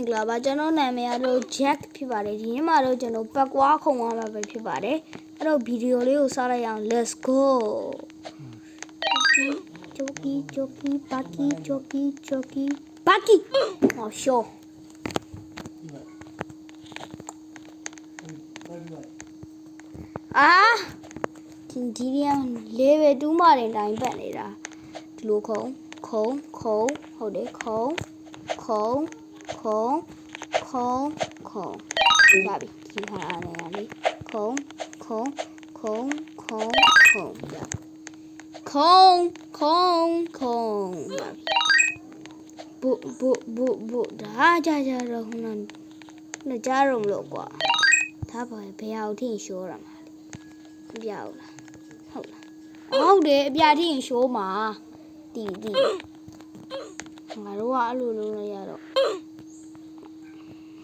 င်္ဂလာပါကျွန်တော်နာမည်ကတော့ Jack ဖြစ်ပါတယ်ဒီနေ့မှာတော့ကျွန်တော်ပတ်ကွာခုံသွားမှာပဲဖြစ်ပါတယ်အဲ့တော့ဗီဒီယိုလေးကိုစလိုက်အောင် let's go ဂျိုကီဘာကီဂျိုကီဘာကီဟောရှောဒီရန်လေးပဲတူးမတင်တိုင်းပတ်နေတာဒီလိုခုံဟုတ်တယ်ခုံရပြီဒီခါအားနေရလေခုံဘူဒါကြတော့ခုနကြားရုံလို့ကွာဒါပါဘယ်အောင်ထိရှိုးရမှာလဲမပြောက်လားဟုတ်တယ်အပြာထိရှိုးမှာတီငါတို့ကအဲ့လိုလုပ်လိုက်ရတော့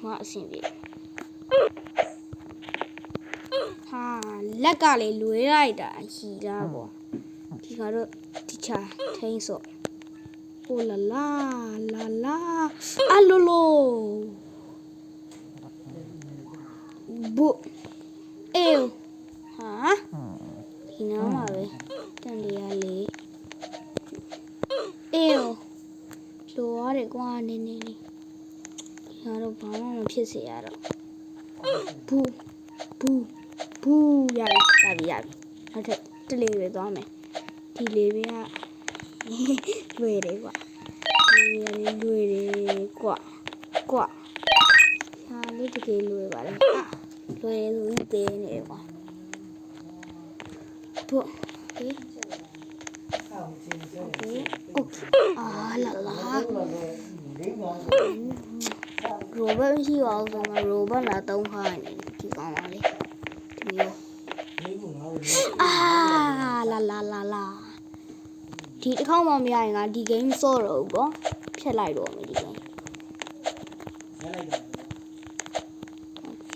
မအဆင်ပြေဟာလက်ကလေလွေးလိုက်တာဟီတာပေါ့ဒီကတော့တီချာထိန်းစော့အိုလာလာအလိုလိုဘူအေးဟာဒီနားမှာပဲတန်တရားလေးအေးလိုရတယ်ကွာနေဒီကတော့ဘာမှမဖြစ်စေရတော့ဘူရပြီနောက်ထပ်တလေးပဲသွားမယ်ဒီလေးပဲကလွယ်တယ်ကွာလွယ်တယ်ကွာဟာလေးတကယ်လွယ်ပါလေလွယ်ဆိုပြီးသေးနေတယ်ကွာဘူလာရိုဘတ်ရှိအောင်ဆိုမှရိုဘတ်လာသုံးခိုင်းနေဒီကောင်ပါလေဒီလိုလာဒီတစ်ခေါက်မှမရရင်ငါဒီ game ဆော့တော့ဘူးပေါ့ဖြတ်လိုက်တော့မယ်ဒီ game โอเค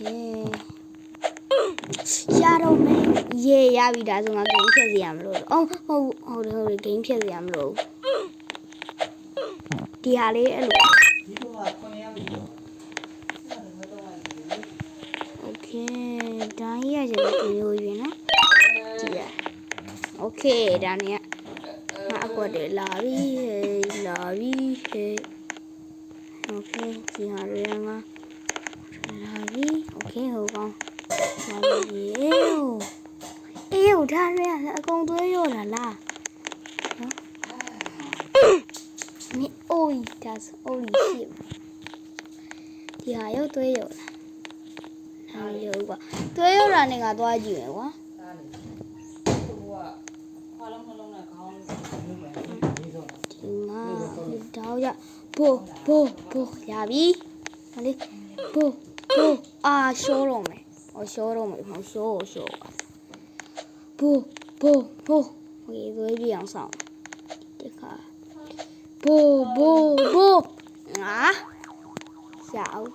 ရတော့မယ်ရေရပြီဒါဆိုငါ game ဖြတ်စီရမလို့ဟုတ်တယ် game ဖြတ်စီရမလို့ဒီဟာလေးအဲ့လိုโอเคဒါကြီးရကျတော့ဒီလိုရင်းနော်ကြည့်ရโอเคဒါနဲ့ငါအကွက်တွေလာပြီဟဲ့โอเคဒီဟာတွေငါလာပြီโอเคဟိုကောင်လာပြီအေးဒါတွေအကုန်သွေးရောတာလားနော်မင်းအိုးဒါဆိုအိုးရှိဒီဟာရောက်သွေးရောလားဟာရောကွာသွေးရောတာနဲ့ငါသွားကြည့်မယ်ကွာဒီမှာတောက်ရဘိုးရပြီဟောလေဘိုးရှိုးတော့မယ်ရှိုးဘိုးဟိုသွေးပြအောင်ဆောင်ဒီခါဘိုးငါရှာအောင်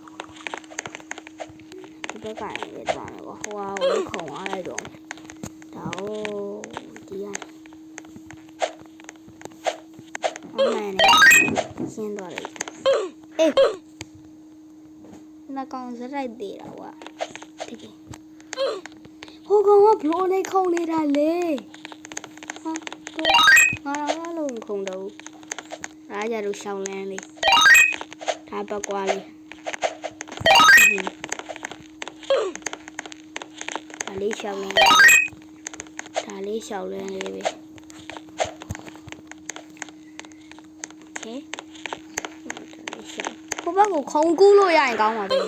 ဒီဘက်ကလည်းသွားမယ်ကွာဟိုဟာကိုခုံသွားလိုက်တော့ဒါဒီရအမှန်နဲ့ရှင်းသွားလိုက်အေးနှကောင်စရိုက်သေးတာကွာတကယ်ဟိုကောင်ကဘလို့လေးခုံနေတာလေဟာငါတော့လုံးခုံတော့အားကြတော့ရှောင်းလန်းလေးဒါပတ်ကွာလေးဒါလေးရှောင်းလန်းလေးပဲโอเคဟိုဘက်ကိုခုံကူးလို့ရရင်ကောင်းပါပဲ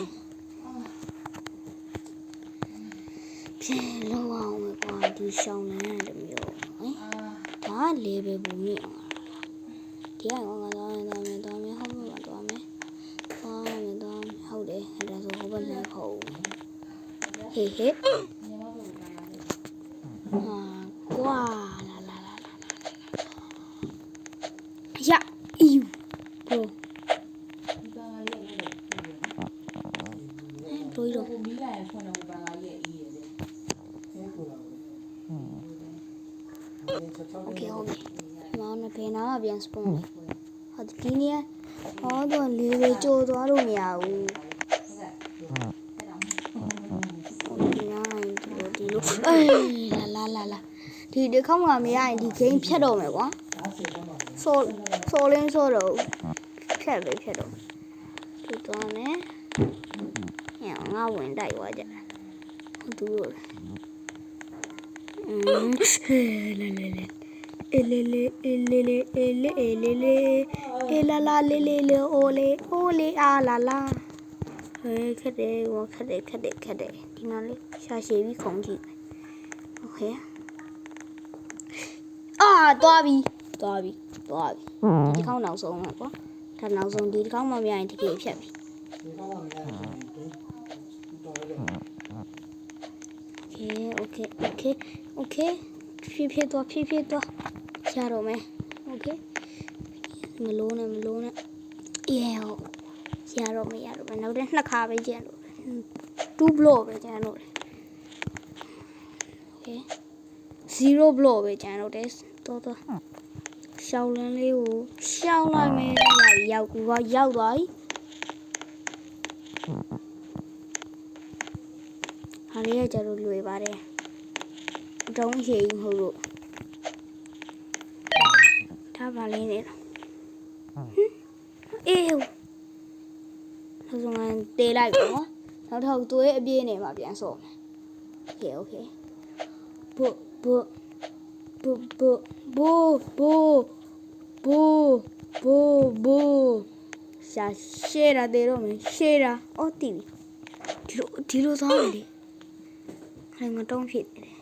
ပြန်လောက်အောင်ပဲကွာဒီရှောင်းလန်းတမျိုးဒါလေးပဲဘူးမြင်အောင်ဒီကငါသွားမယ်ဟုတ်မှာသွားမယ်ဟုတ်တယ်ဒါဆိုဟိုဘက်နဲ့ခုံဟေးကွာလာရအီဘိုတွေးတော့မီးလာရင်ဖွင့်တော့ဘာလာရဲ့အီးရဲ့โอเคမောင်နဲ့ဖေးနာပြန်စပွန်ဟောဒီနေ့ဟော တော့လေးလေးကြိုးသွားလို့မရဘူးဒီနိုင်ဒီလိုအေးလာဒီတစ်ခေါက်မှမရရင်ဒီ game ဖြတ်တော့မယ်ကွာဆိုလင်းဆိုတော့ဖြတ်တော့ဒီသွားမယ်ညငါဝင်တိုက်သွားကြသူတို့အိုလေအာလာခက်တယ်ဒီနားလေးရှာရှည်ပြီးခုံကြည့်โอเคသွားပြီဒီတစ်ခေါက်နောက်ဆုံးတော့ကွာဒါနောက်ဆုံးဒီတစ်ခေါက်မှမရရင်တကယ်ဖြတ်ပြီโอเคဖြည့်သွားရတော့မယ်โอเคမလုံးနဲ့ရတော့မယ်နောက်တဲ့နှစ်ခါပဲကျန်လို့2 block ပဲကျန်လို့โอเค0 block ပဲကျန်တော့တယ်တော်ရှောင်းလန်းလေးကိုရှောင်းလိုက်မယ်ရောက်သွားပြီဟာလေးကကြတော့လွယ်ပါတယ်အတုံးရှည်ကြီးမဟုတ်လို့ဒါပါလေးနေတော့အေးနောက်ဆုံးတေးလိုက်ပါနော်နောက်ထပ်သွေးအပြည့်နေမှာပြန်ဆော့မယ်โอเคဘူရှာရှေ့တာတေတော့မယ်ရှေ့တာတီးဒီလိုသွားမယ်လေအဲ့ငါတုံးဖြစ်နေတယ်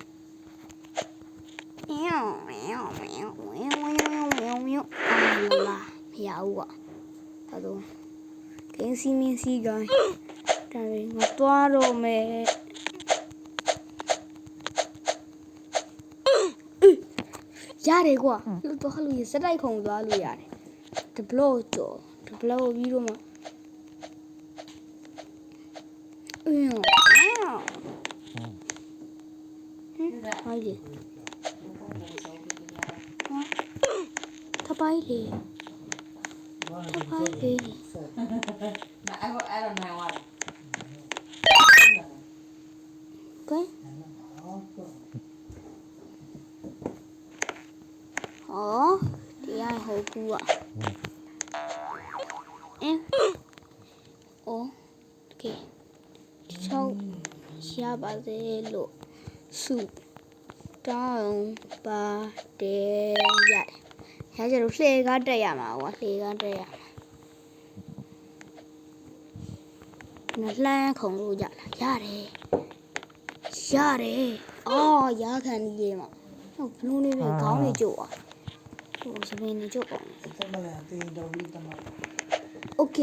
မြောင်မရဘူးကွာဒါတော့ဂင်းစီမင်းစီကိုင်းဒါပဲငါသွားတော့မယ်ရတယ်ကွာလို့တော့လို့စက်တိုက်ခုံသွားလို့ရတယ်ဒဘလော့ပြီးတော့မှဟိုင်းလေထပိုင်လေI don't know what. Okay. Thì ai hồi cua. Em. Ok. Sau xa bà dê lộ soup down ba de dạy. Hãy cho lúc xe gắt đây à mà quá xe gắt đây à. Nó la khổng lồ dạ làရတယ်ရခံနေလေမှာဘလူးလေးပဲခေါင်းလေးကျို့อ่ะဟိုစပင်းလေးကျို့ပေါ့တက်မလဲတင်တော်ပြီးတမโอเค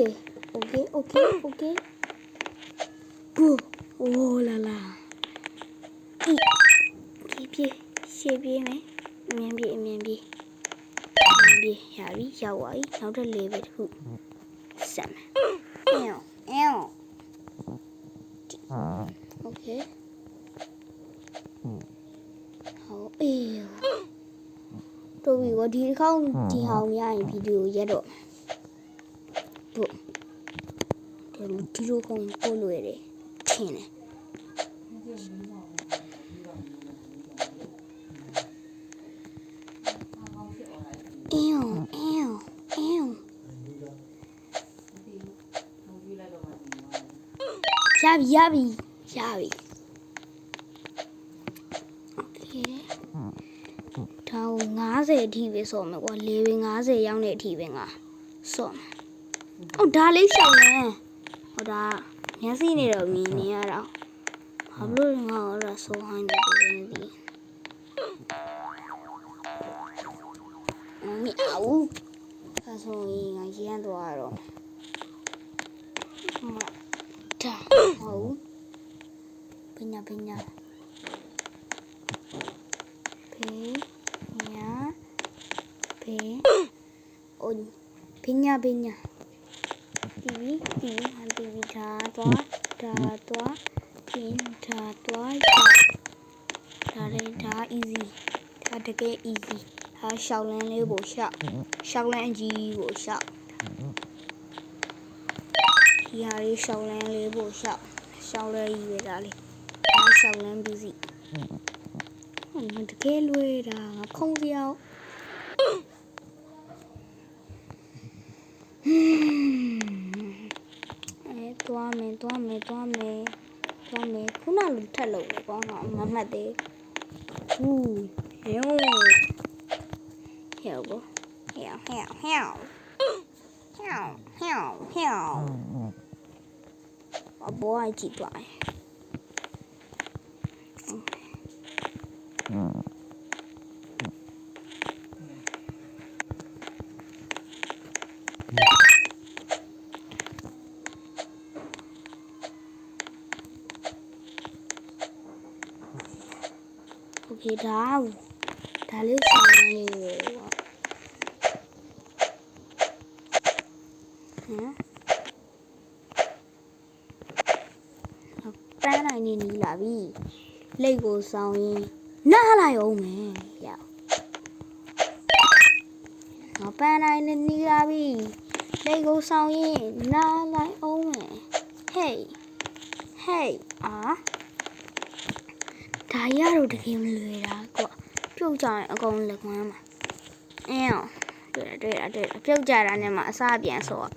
ဘူအိုးလာပြေးရှေ့ပြေးမယ်အမြင်ပြေးရပြီရောက်သွားပြီနောက်တစ်လေးပဲတစ်ခုဆက်မယ်โอเค好တော်ပြီဒီတစ်ခေါက်ဒီဟောင်းရရင်ဗီဒီယိုရက်တော့ဒီလိုခုံပို့လို့ရတယ်ထင်တယ်ရပြီဒါ50အထိပဲဆော့မယ်ကွာလေဝင်50ရောက်တဲ့အထိပဲငါဆော့မယ်ဒါလေးရှောင်းနေဒါမျက်စိနေတော့မြင်နေရတော့ဘာလို့ငါတော့ဆော့ဟိုင်းနေတယ်ဒီမအောင်ဒါဆိုရင်ငါရမ်းသွားတော့ဒါဟုတ်ပညာဖေးညာအိုးပညာတီဗီဒါသွားပြင်ဒါသွားဒါလည်းဒါ easy ဒါတကယ် easy ဒါရှောက်လန်းလေးကိုရှောက်လန်းကြီးကိုရှောက် ဒီဟာလေးရှောင်းလန်းလေးဖို့ရှောင်းလဲကြီးပဲဒါလေးဒါရှောင်းလန်းပြီးစီငါတကယ်လွယ်တာငါခုံစရာသွားမယ်ခုနလိုထက်လို့လေကောင်းတော့မမှတ်သေးဘူးဟဲ့ဘောဟဲ့အဘောကြည့်သွားโอเคဒါလေးဆောင်နေတယ်ပန်းနိုင်နေလာပြီလိတ်ကိုဆောင်ရင်နားလိုက်အောင်မယ်ရပန်းနိုင်နေလာပြီလိတ်ကိုဆောင်ရင်နားလိုက်အောင်မယ်ဟေးဒါရတော့တကယ်မလွယ်တာကွာပြုတ်ကြရင်အကုန်လက်ကွမ်းမှာတွေ့တာပြုတ်ကြတာနဲ့မှအစားပြန်ဆော့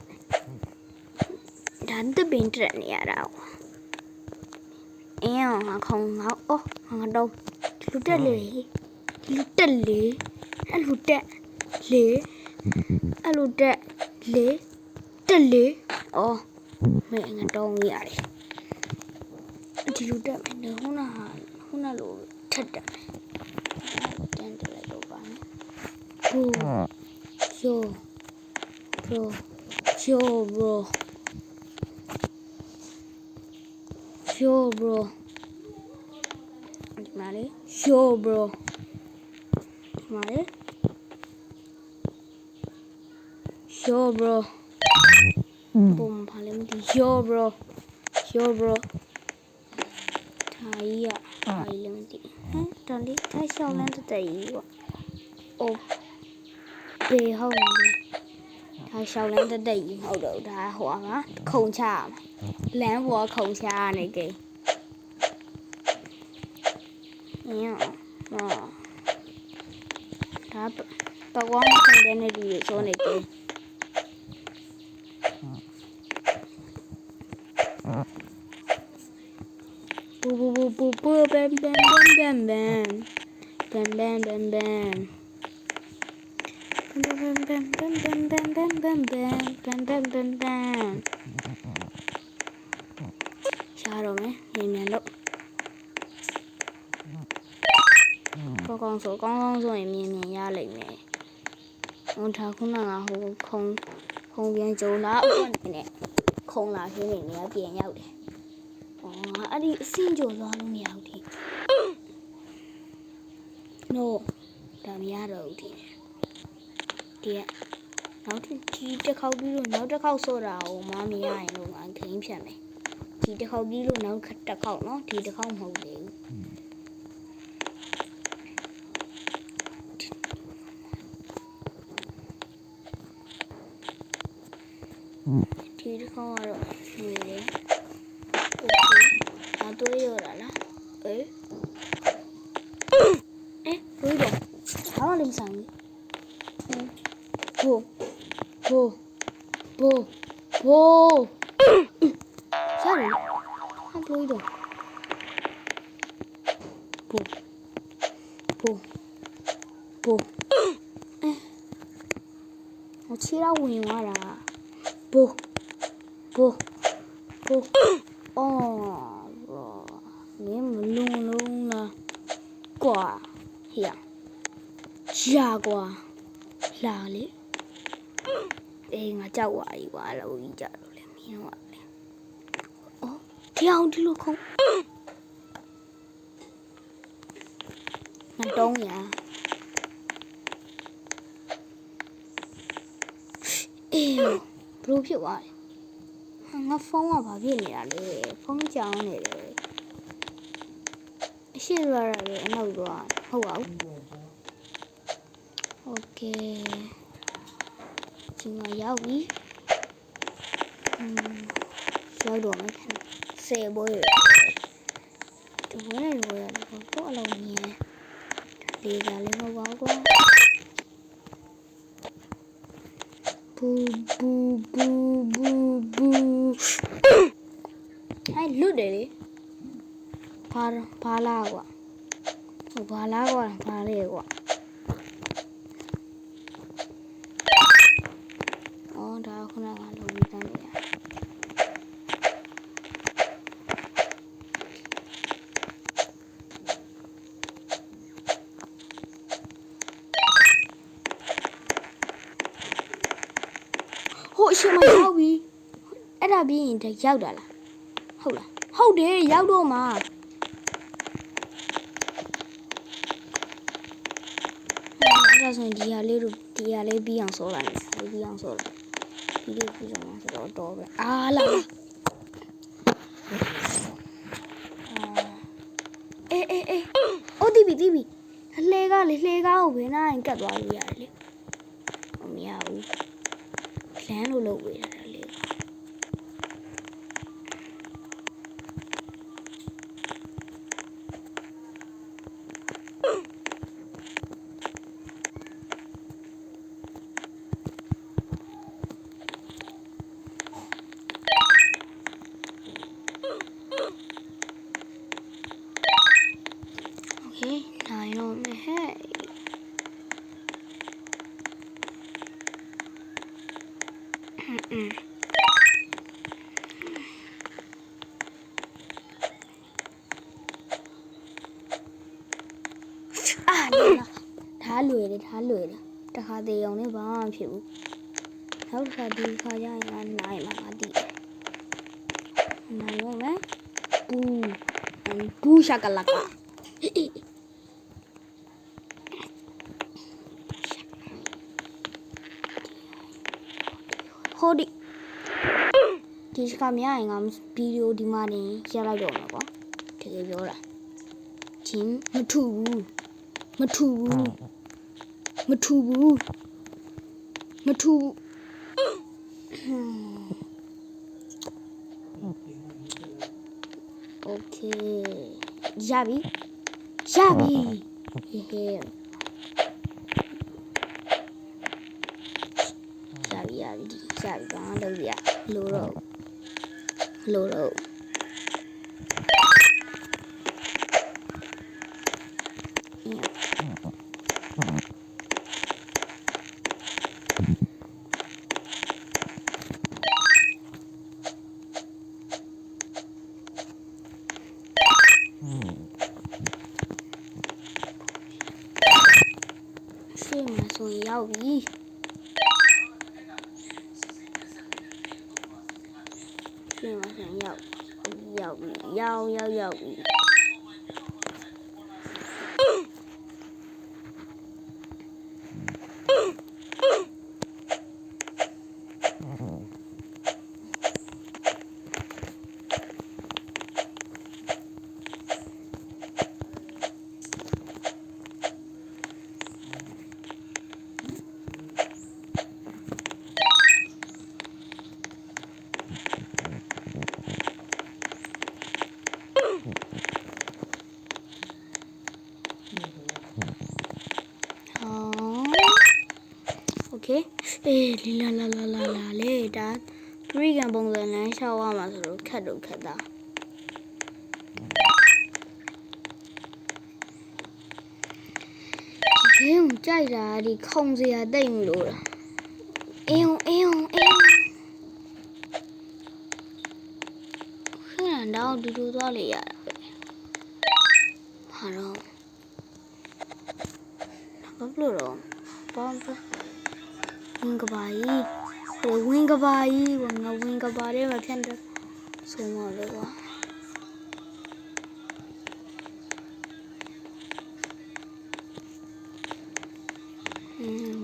ဒါတပင်တက်နေရတာကွာငါခုံငါတော့လူတက်လေအဲ့လိုတက်လေမဲငါတော့ရတယ်ဒီလူတက်မယ်ခုနလိုထက်တယ်တန်းတယ်တော့ပါနော်ဘူယောဘရိုဒီမှာလေယောဘရိုဒီမှာလေယောဘရိုဘုံပါလေမဒီယောဘရိုဒါကြီးကဘာလဲမသိတော်လေးထားရှောင်းလန်းတက်ကြီးပေါ့အိုးဘေးဟုတ်နေထားရှောင်းလန်းတက်ကြီးဟုတ်တော့ဒါဟိုကခုံချလမ်းပေါ်ခုံချနေကိဒါပကွားခုံတဲ့နေပြီးဆိုနေကိဘူဘမ်ချားတော့မယ်မြန်လို့ကောင်းဆိုရင်မြင်ရလိမ့်မယ်ဒါခုနကဟိုခုံပြန်ကြုံလာအခုနေခုံလာခင်းနေပြန်ရောက်တယ်အဲ့ဒီအဆင့်ကျော်သွားလို့မရဘူးno ဒါမရတော့ဘူးဒီနောက်တစ်ခေါက်ပြီးလို့နောက်တစ်ခေါက်ဆော့တာကိုမမရရင်တော့ငါဂိမ်းဖြတ်မယ်ဒီတစ်ခေါက်ပြီးလို့နောက်တစ်ခေါက်နော်ဒီတစ်ခေါက်မဟုတ်သေးဘူးဒီတစ်ခေါက်ကတော့ရွေတယ်对有了啦，对的，好灵上的，不，啥人？还对的，不，我吃了五年了，不，哦。你们弄了瓜呀，傻瓜，哪里？我叫我一娃了，我一家都来没娃了。哦，跳的路空，那东呀，不ผิดว่าငါဖုန်းကဘာဖြစ်နေတာလဲဖုန်းကြောင်းနေတယ်အရှိရရတယ်အနောက်တော့ဟုတ်ပါဘူးโอเคဒီမှာရောက်ပြီ ရောက်တော့မယ်10ပွဲဒီပွဲနဲ့ဒီပွဲကတော့အလုံးမြင်လေးကလည်းမဟုတ်ပါဘူးကွာဘူဘူဘူဘူဘူဟဲ့လွတ်တယ်လေဘာလာကွာဘာလာကွာဘာလဲကွာအော်ဒါခုနကလုံးပြီးတန်းနေရဟိုအရှင်မရောက်ပြီအဲ့ဒါပြီးရင်ရောက်တာလားဟုတ်လားဟုတ်တယ်ရောက်တော့မှာအဲ့ဒါဆိုရင်ဒီဟာလေးပြီးအောင်ဆောလိုက်မယ်ပြီးအောင်ဆောလိုက်ဒီလိုပြီးအောင်ဆိုတော့ပဲအားလာအေးအိုးတီးပြီလှဲကားကိုဘယ်နာရင်ကတ်သွားလို့ရတယ်လေမရဘူးလမ်းလို့လုပ်ဝေးတာလေโอเคနိုင်တော့မယ်ဟဲ့ထားလွယ်တယ်တခါသေးအောင်လည်းဘာမှမဖြစ်ဘူးနောက်တစ်ခါဒီခါကျရင်ငါနိုင်မှာငါသိတယ်နိုင်တော့မယ်ဘူးရှာကလကဟိုဒီကမရရင်ငါဗီဒီယိုဒီမှာနေရလိုက်တော့မှာကွာတကယ်ပြောတာချင်းမထူဘူးโอเคရပြီဟေးရပြီဘာမှလုပ်ရလို့တော့ရှေ့မှာဆိုရောက်ပြီရှေ့မှာဆိုရောက်ပြီโอเคအေးလာလေဒါ3ကန်ပုံစံနဲ့ရှောက်ရမှာဆိုတော့ခက်တာဒီကိုကြိုက်တာဒီခုံစရာတိတ်မလို့လားအင်းခဏတော့ဒူသွားလေရတာပဲဟာတော့ဘာလို့တော့ဘာဝင်ကဘာကြီးငါဝင်ကဘာထဲမှာဖြန့်တယ်ဆိုမှလေကွာ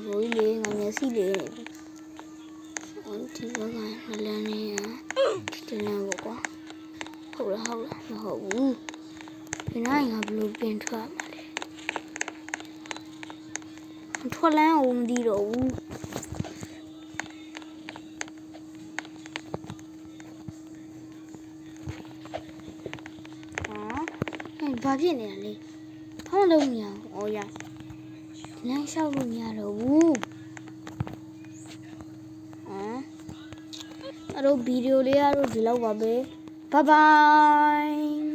ဘိုးလေးငါမျက်စိလေးနေပြီဒီဘက်ကနလန်းနေရဒီလမ်းပေါ့ကွာဟုတ်လားမဟုတ်ဘူးဒီနိုင်ငါဘလို့ပြင်ထွက်မှာလဲထွက်လန်းအောင်မသိတော့ဘူး ဘာဖြစ်နေတာလဲဖောင်းလုံးမရအောင်ဩရလမ်းလျှောက်လို့မရတော့ဘူးအဲ့တော့ဗီဒီယိုလေးကတော့ဒီလောက်ပါပဲဘိုင်ဘိုင်